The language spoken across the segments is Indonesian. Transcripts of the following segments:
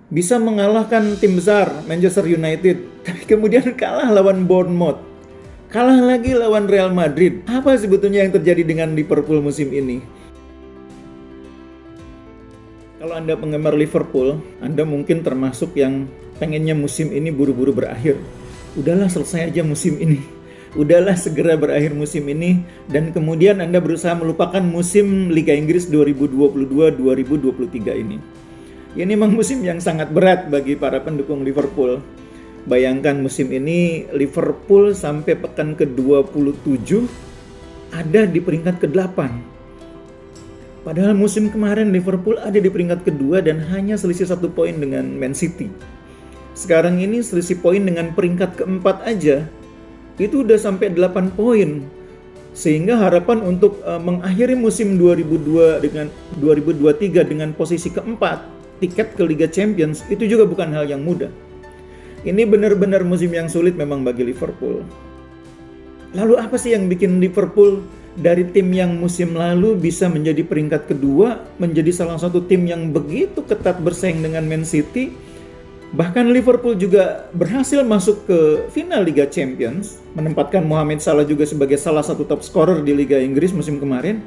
bisa mengalahkan tim besar Manchester United, tapi kemudian kalah lawan Bournemouth, kalah lagi lawan Real Madrid. Apa sebetulnya yang terjadi dengan Liverpool musim ini? Kalau Anda penggemar Liverpool, Anda mungkin termasuk yang pengennya musim ini buru-buru berakhir. Udahlah, selesai aja musim ini. Udahlah, segera berakhir musim ini. Dan kemudian Anda berusaha melupakan musim Liga Inggris 2022-2023 ini. Ini memang musim yang sangat berat bagi para pendukung Liverpool. Bayangkan musim ini Liverpool sampai pekan ke-27 ada di peringkat ke-8. Padahal musim kemarin Liverpool ada di peringkat kedua dan hanya selisih 1 poin dengan Man City. Sekarang ini selisih poin dengan peringkat keempat aja itu udah sampai 8 poin. Sehingga harapan untuk mengakhiri musim 2023 dengan posisi keempat, tiket ke Liga Champions, itu juga bukan hal yang mudah. Ini benar-benar musim yang sulit memang bagi Liverpool. Lalu apa sih yang bikin Liverpool dari tim yang musim lalu bisa menjadi peringkat kedua, menjadi salah satu tim yang begitu ketat bersaing dengan Man City? Bahkan Liverpool juga berhasil masuk ke final Liga Champions, menempatkan Mohamed Salah juga sebagai salah satu top scorer di Liga Inggris musim kemarin.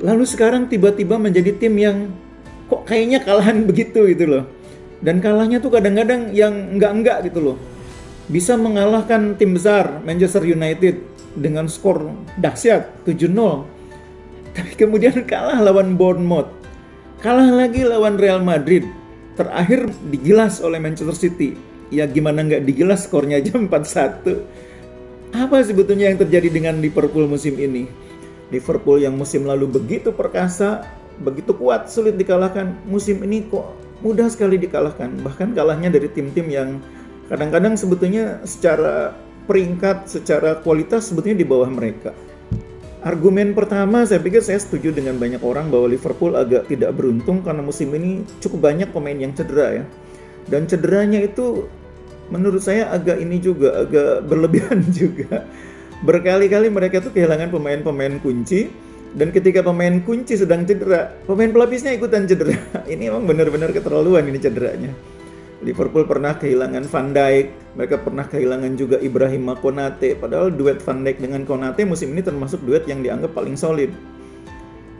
Lalu sekarang tiba-tiba menjadi tim yang kok kayaknya kalahan begitu gitu loh. Dan kalahnya tuh kadang-kadang yang enggak-enggak gitu loh. Bisa mengalahkan tim besar Manchester United dengan skor dahsyat 7-0. Tapi kemudian kalah lawan Bournemouth. Kalah lagi lawan Real Madrid. Terakhir digilas oleh Manchester City. Ya gimana nggak digilas, skornya aja 4-1. Apa sebetulnya yang terjadi dengan Liverpool musim ini? Liverpool yang musim lalu begitu perkasa, begitu kuat, sulit dikalahkan. Musim ini kok mudah sekali dikalahkan. Bahkan kalahnya dari tim-tim yang kadang-kadang sebetulnya secara peringkat, secara kualitas sebetulnya di bawah mereka. Argumen pertama, saya pikir saya setuju dengan banyak orang bahwa Liverpool agak tidak beruntung karena musim ini cukup banyak pemain yang cedera ya. Dan cederanya itu menurut saya agak berlebihan juga. Berkali-kali mereka tuh kehilangan pemain-pemain kunci, dan ketika pemain kunci sedang cedera, pemain pelapisnya ikutan cedera. Ini memang benar-benar keterlaluan ini cederanya. Liverpool pernah kehilangan Van Dijk, mereka pernah kehilangan juga Ibrahima Konate, padahal duet Van Dijk dengan Konate musim ini termasuk duet yang dianggap paling solid.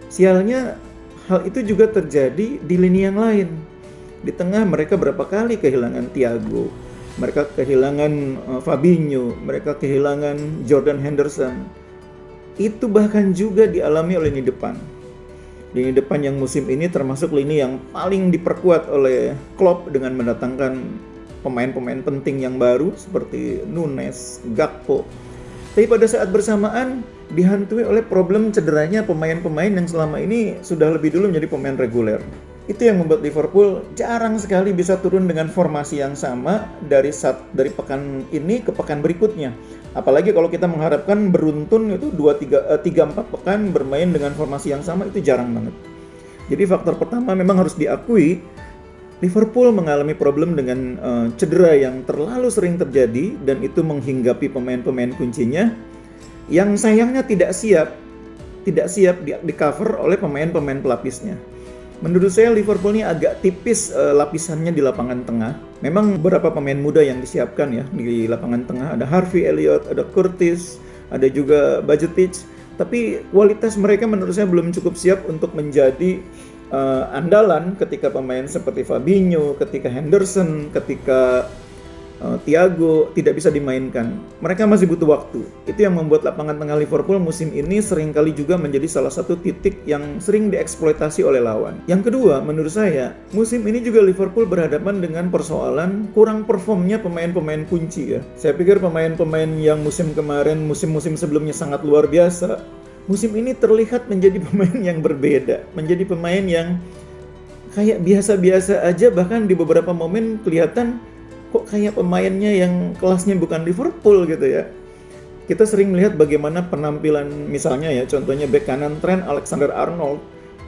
Sialnya, hal itu juga terjadi di lini yang lain. Di tengah mereka berapa kali kehilangan Thiago, mereka kehilangan Fabinho, mereka kehilangan Jordan Henderson. Itu bahkan juga dialami oleh lini depan. Lini depan yang musim ini termasuk lini yang paling diperkuat oleh Klopp dengan mendatangkan pemain-pemain penting yang baru seperti Nunes, Gakpo. Tapi pada saat bersamaan dihantui oleh problem cederanya pemain-pemain yang selama ini sudah lebih dulu menjadi pemain reguler. Itu yang membuat Liverpool jarang sekali bisa turun dengan formasi yang sama dari pekan ini ke pekan berikutnya. Apalagi kalau kita mengharapkan beruntun itu 3-4 pekan bermain dengan formasi yang sama, itu jarang banget. Jadi faktor pertama memang harus diakui, Liverpool mengalami problem dengan cedera yang terlalu sering terjadi dan itu menghinggapi pemain-pemain kuncinya yang sayangnya tidak siap di cover oleh pemain-pemain pelapisnya. Menurut saya Liverpool ini agak tipis lapisannya di lapangan tengah. Memang beberapa pemain muda yang disiapkan ya di lapangan tengah. Ada Harvey Elliott, ada Curtis, ada juga Bajcetic. Tapi kualitas mereka menurut saya belum cukup siap untuk menjadi andalan ketika pemain seperti Fabinho, ketika Henderson, ketika Thiago tidak bisa dimainkan. Mereka masih butuh waktu. Itu yang membuat lapangan tengah Liverpool musim ini seringkali juga menjadi salah satu titik yang sering dieksploitasi oleh lawan. Yang kedua, menurut saya, musim ini juga Liverpool berhadapan dengan persoalan kurang performnya pemain-pemain kunci ya. Saya pikir pemain-pemain yang musim kemarin, musim-musim sebelumnya sangat luar biasa, musim ini terlihat menjadi pemain yang berbeda, menjadi pemain yang kayak biasa-biasa aja, bahkan di beberapa momen kelihatan kok kayak pemainnya yang kelasnya bukan Liverpool gitu ya. Kita sering melihat bagaimana penampilan misalnya ya, contohnya bek kanan Trent Alexander-Arnold.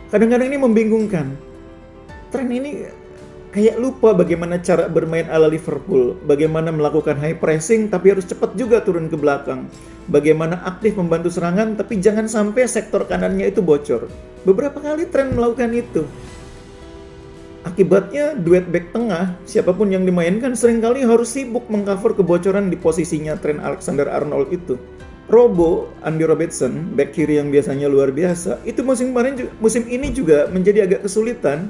Kadang-kadang ini membingungkan. Trent ini kayak lupa bagaimana cara bermain ala Liverpool. Bagaimana melakukan high pressing tapi harus cepat juga turun ke belakang. Bagaimana aktif membantu serangan tapi jangan sampai sektor kanannya itu bocor. Beberapa kali Trent melakukan itu. Akibatnya duet back tengah, siapapun yang dimainkan seringkali harus sibuk mengcover kebocoran di posisinya Trent Alexander-Arnold itu. Robo, Andy Robertson, back kiri yang biasanya luar biasa, itu musim ini juga menjadi agak kesulitan,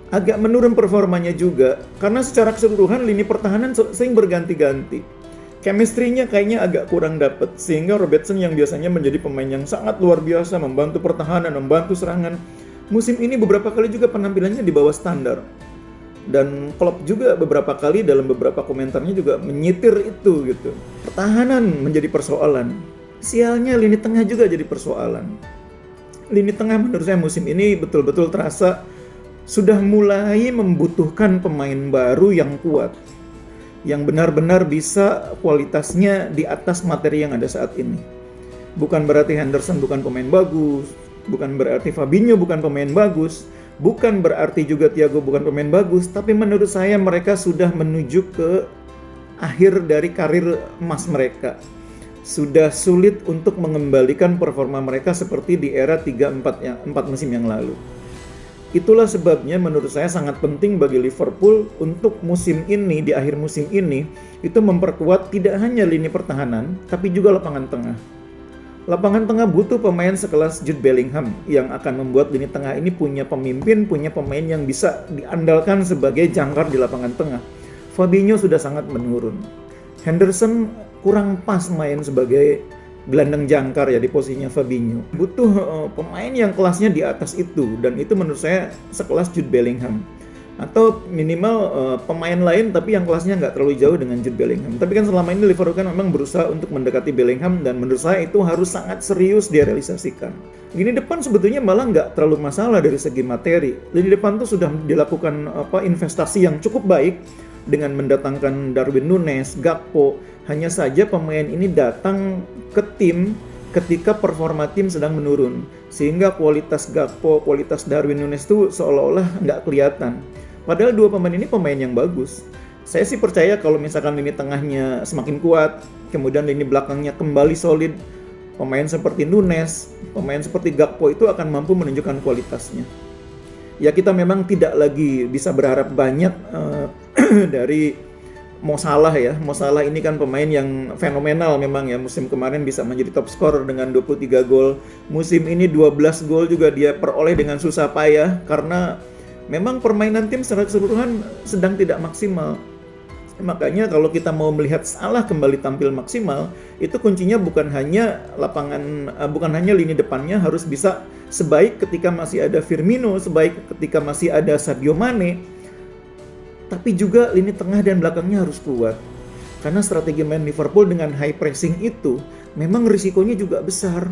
agak menurun performanya juga, karena secara keseluruhan lini pertahanan sering berganti-ganti. Chemistry-nya kayaknya agak kurang dapet, sehingga Robertson yang biasanya menjadi pemain yang sangat luar biasa, membantu pertahanan, membantu serangan, musim ini beberapa kali juga penampilannya di bawah standar. Dan Klopp juga beberapa kali dalam beberapa komentarnya juga menyitir itu gitu. Pertahanan menjadi persoalan. Sialnya lini tengah juga jadi persoalan. Lini tengah menurut saya musim ini betul-betul terasa sudah mulai membutuhkan pemain baru yang kuat, yang benar-benar bisa kualitasnya di atas materi yang ada saat ini. Bukan berarti Henderson bukan pemain bagus, bukan berarti Fabinho bukan pemain bagus, bukan berarti juga Thiago bukan pemain bagus, tapi menurut saya mereka sudah menuju ke akhir dari karir emas mereka. Sudah sulit untuk mengembalikan performa mereka seperti di era 3-4 musim yang lalu. Itulah sebabnya menurut saya sangat penting bagi Liverpool untuk musim ini, di akhir musim ini, itu memperkuat tidak hanya lini pertahanan, tapi juga lapangan tengah. Lapangan tengah butuh pemain sekelas Jude Bellingham yang akan membuat lini tengah ini punya pemimpin, punya pemain yang bisa diandalkan sebagai jangkar di lapangan tengah. Fabinho sudah sangat menurun. Henderson kurang pas main sebagai gelandang jangkar ya di posisinya Fabinho. Butuh pemain yang kelasnya di atas itu, dan itu menurut saya sekelas Jude Bellingham. Atau minimal pemain lain tapi yang kelasnya nggak terlalu jauh dengan Jude Bellingham. Tapi kan selama ini Liverpool kan memang berusaha untuk mendekati Bellingham, dan menurut saya itu harus sangat serius direalisasikan. Lini depan sebetulnya malah nggak terlalu masalah dari segi materi. Lini depan tuh sudah dilakukan investasi yang cukup baik dengan mendatangkan Darwin Núñez, Gakpo. Hanya saja pemain ini datang ke tim ketika performa tim sedang menurun, sehingga kualitas Gakpo, kualitas Darwin Núñez itu seolah-olah nggak kelihatan. Padahal dua pemain ini pemain yang bagus. Saya sih percaya kalau misalkan lini tengahnya semakin kuat, kemudian lini belakangnya kembali solid, pemain seperti Núñez, pemain seperti Gakpo itu akan mampu menunjukkan kualitasnya. Ya kita memang tidak lagi bisa berharap banyak dari Mo Salah ya. Mo Salah ini kan pemain yang fenomenal memang ya. Musim kemarin bisa menjadi top scorer dengan 23 gol. Musim ini 12 gol juga dia peroleh dengan susah payah karena memang permainan tim secara keseluruhan sedang tidak maksimal. Makanya kalau kita mau melihat Salah kembali tampil maksimal, itu kuncinya bukan hanya bukan hanya lini depannya harus bisa sebaik ketika masih ada Firmino, sebaik ketika masih ada Sadio Mane, tapi juga lini tengah dan belakangnya harus kuat. Karena strategi main Liverpool dengan high pressing itu memang risikonya juga besar.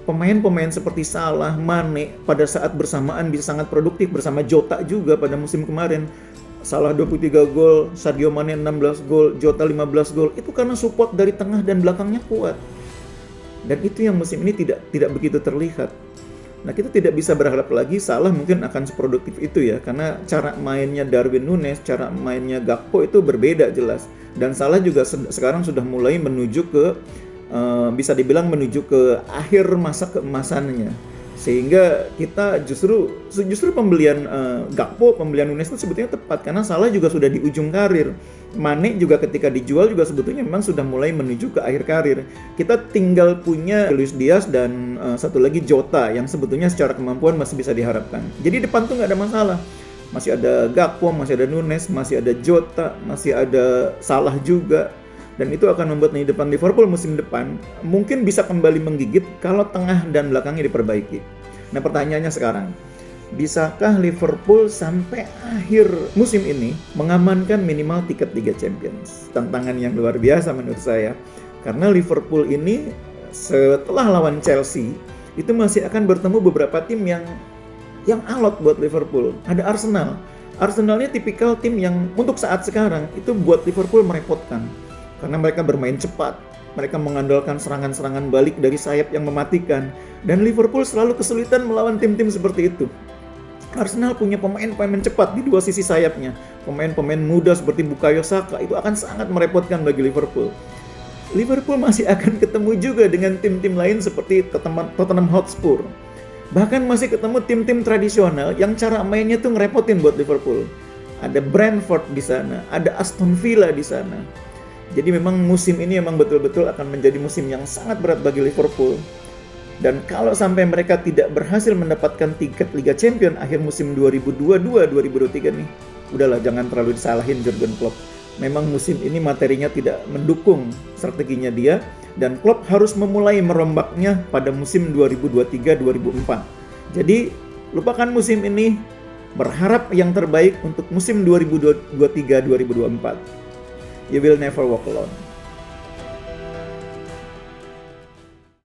Pemain-pemain seperti Salah, Mane pada saat bersamaan bisa sangat produktif bersama Jota juga pada musim kemarin. Salah 23 gol, Sadio Mane 16 gol, Jota 15 gol. Itu karena support dari tengah dan belakangnya kuat. Dan itu yang musim ini tidak begitu terlihat. Nah, kita tidak bisa berharap lagi Salah mungkin akan seproduktif itu ya, karena cara mainnya Darwin Núñez, cara mainnya Gakpo itu berbeda jelas. Dan Salah juga sekarang sudah mulai menuju ke bisa dibilang menuju ke akhir masa keemasannya, sehingga kita justru pembelian Gakpo, pembelian Núñez itu sebetulnya tepat karena Salah juga sudah di ujung karir. Mane juga ketika dijual juga sebetulnya memang sudah mulai menuju ke akhir karir. Kita tinggal punya Luis Diaz dan satu lagi Jota yang sebetulnya secara kemampuan masih bisa diharapkan. Jadi depan tuh nggak ada masalah. Masih ada Gakpo, masih ada Núñez, masih ada Jota, masih ada Salah juga. Dan itu akan membuat lini depan Liverpool musim depan mungkin bisa kembali menggigit kalau tengah dan belakangnya diperbaiki. Nah, pertanyaannya sekarang, bisakah Liverpool sampai akhir musim ini mengamankan minimal tiket Liga Champions? Tantangan yang luar biasa menurut saya. Karena Liverpool ini setelah lawan Chelsea itu masih akan bertemu beberapa tim yang alot buat Liverpool. Ada Arsenal. Arsenalnya tipikal tim yang untuk saat sekarang itu buat Liverpool merepotkan. Karena mereka bermain cepat, mereka mengandalkan serangan-serangan balik dari sayap yang mematikan, dan Liverpool selalu kesulitan melawan tim-tim seperti itu. Arsenal punya pemain-pemain cepat di dua sisi sayapnya, pemain-pemain muda seperti Bukayo Saka itu akan sangat merepotkan bagi Liverpool. Liverpool masih akan ketemu juga dengan tim-tim lain seperti Tottenham Hotspur. Bahkan masih ketemu tim-tim tradisional yang cara mainnya tuh ngerepotin buat Liverpool. Ada Brentford di sana, ada Aston Villa di sana. Jadi memang musim ini memang betul-betul akan menjadi musim yang sangat berat bagi Liverpool. Dan kalau sampai mereka tidak berhasil mendapatkan tiket Liga Champions akhir musim 2022-2023 nih, udahlah jangan terlalu disalahin Jurgen Klopp. Memang musim ini materinya tidak mendukung strateginya dia, dan Klopp harus memulai merombaknya pada musim 2023-2024. Jadi lupakan musim ini, berharap yang terbaik untuk musim 2023-2024. You will never walk alone.